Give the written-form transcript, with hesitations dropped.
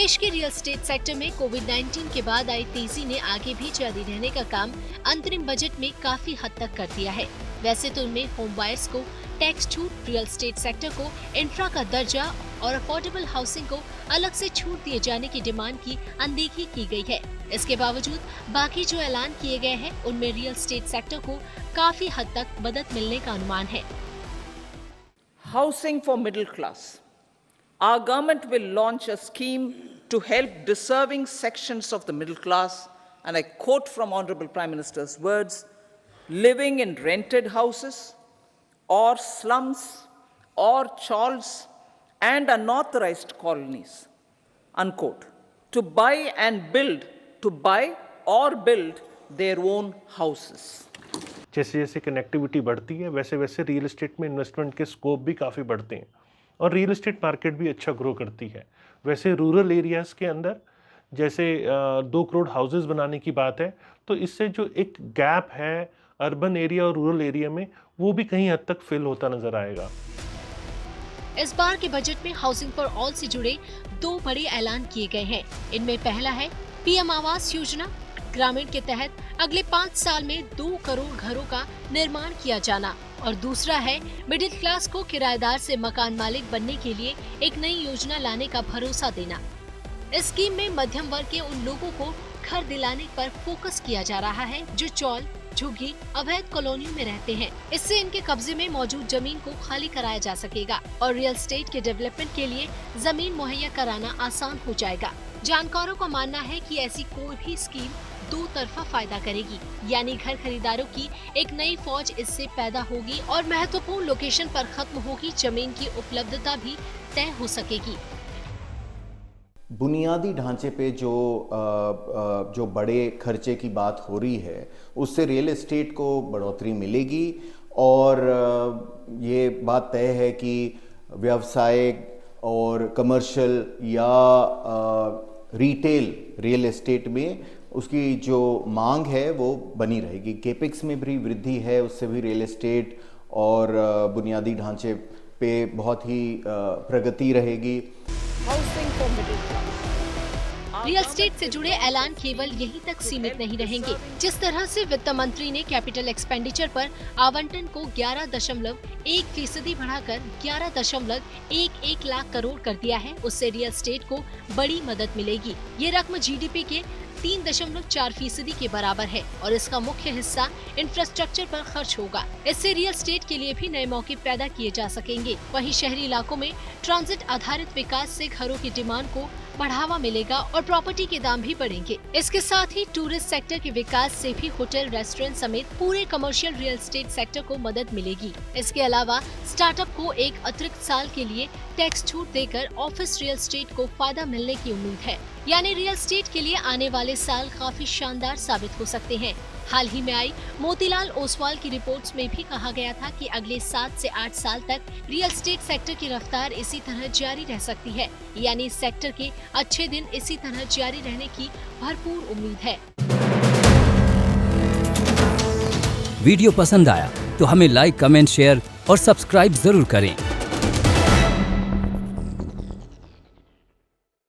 देश के real estate sector में कोविड-19 के बाद आई तेजी ने आगे भी जारी रहने का काम अंतरिम बजट में काफी हद तक कर दिया है। वैसे तो उनमें होम बायर्स को टैक्स छूट, रियल एस्टेट सेक्टर को इंफ्रा का दर्जा और अफोर्डेबल हाउसिंग को अलग से छूट दिए जाने की डिमांड की अनदेखी की गई है। इसके बावजूद बाकी जो ऐलान किए गए हैं उनमें रियल एस्टेट सेक्टर को काफी हद तक मदद मिलने का अनुमान है। Housing for middle class. Our government will launch a scheme to help deserving sections of the middle class, and I quote from Honorable Prime Minister's words, living in rented houses or slums or chawls and unauthorized colonies, unquote, to buy or build their own houses. जैसे जैसे connectivity बढ़ती है वैसे वैसे real estate में investment के scope भी काफ़ी बढ़ते हैं और रियल एस्टेट मार्केट भी अच्छा ग्रो करती है। वैसे रूरल एरियाज़ के अंदर जैसे 2 करोड़ हाउसेस बनाने की बात है, तो इससे जो एक गैप है अर्बन एरिया और रूरल एरिया में, वो भी कहीं हद तक फिल होता नजर आएगा। इस बार के बजट में हाउसिंग फॉर ऑल से जुड़े 2 बड़े ऐलान किए गए हैं। इनमें पहला है पीएम आवास योजना ग्रामीण के तहत अगले 5 साल में 2 करोड़ घरों का निर्माण किया जाना और दूसरा है मिडिल क्लास को किराएदार से मकान मालिक बनने के लिए एक नई योजना लाने का भरोसा देना। इस स्कीम में मध्यम वर्ग के उन लोगों को घर दिलाने पर फोकस किया जा रहा है जो चौल, झुग्गी, अवैध कॉलोनियों में रहते हैं। इससे इनके कब्जे में मौजूद जमीन को खाली कराया जा सकेगा और रियल एस्टेट के डेवलपमेंट के लिए जमीन मुहैया कराना आसान हो जाएगा। जानकारों का मानना है कि ऐसी कोई भी स्कीम 2 तरफा फायदा करेगी, यानी घर खरीदारों की एक नई फौज इससे पैदा होगी और महत्वपूर्ण लोकेशन पर खत्म होगी जमीन की उपलब्धता भी तय हो सकेगी। बुनियादी ढांचे पे जो बड़े खर्चे की बात हो रही है उससे रियल एस्टेट को बढ़ोतरी मिलेगी और ये बात तय है कि व्यवसायिक और कमर्शियल या रिटेल रियल एस्टेट में उसकी जो मांग है वो बनी रहेगी। केपेक्स में भी वृद्धि है, उससे भी रियल एस्टेट और बुनियादी ढांचे पे बहुत ही प्रगति रहेगी। रियल एस्टेट से जुड़े ऐलान केवल यहीं तक सीमित नहीं रहेंगे। जिस तरह से वित्त मंत्री ने कैपिटल एक्सपेंडिचर पर आवंटन को 11.1% बढ़ाकर 11.11 लाख करोड़ कर दिया है, उससे रियल एस्टेट को बड़ी मदद मिलेगी। ये रकम जीडीपी के 3.4% के बराबर है और इसका मुख्य हिस्सा इंफ्रास्ट्रक्चर पर खर्च होगा। इससे रियल एस्टेट के लिए भी नए मौके पैदा किए जा सकेंगे। वहीं शहरी इलाकों में ट्रांजिट आधारित विकास से घरों की डिमांड को बढ़ावा मिलेगा और प्रॉपर्टी के दाम भी बढ़ेंगे। इसके साथ ही टूरिस्ट सेक्टर के विकास से भी होटल, रेस्टोरेंट समेत पूरे कमर्शियल रियल एस्टेट सेक्टर को मदद मिलेगी। इसके अलावा स्टार्टअप को एक अतिरिक्त साल के लिए टैक्स छूट देकर ऑफिस रियल एस्टेट को फायदा मिलने की उम्मीद है। यानी रियल एस्टेट के लिए आने वाले साल काफी शानदार साबित हो सकते हैं। हाल ही में आई मोतीलाल ओसवाल की रिपोर्ट्स में भी कहा गया था कि अगले 7 से 8 साल तक रियल एस्टेट सेक्टर की रफ्तार इसी तरह जारी रह सकती है। यानी इस सेक्टर के अच्छे दिन इसी तरह जारी रहने की भरपूर उम्मीद है। वीडियो पसंद आया तो हमें लाइक, कमेंट, शेयर और सब्सक्राइब जरूर करें।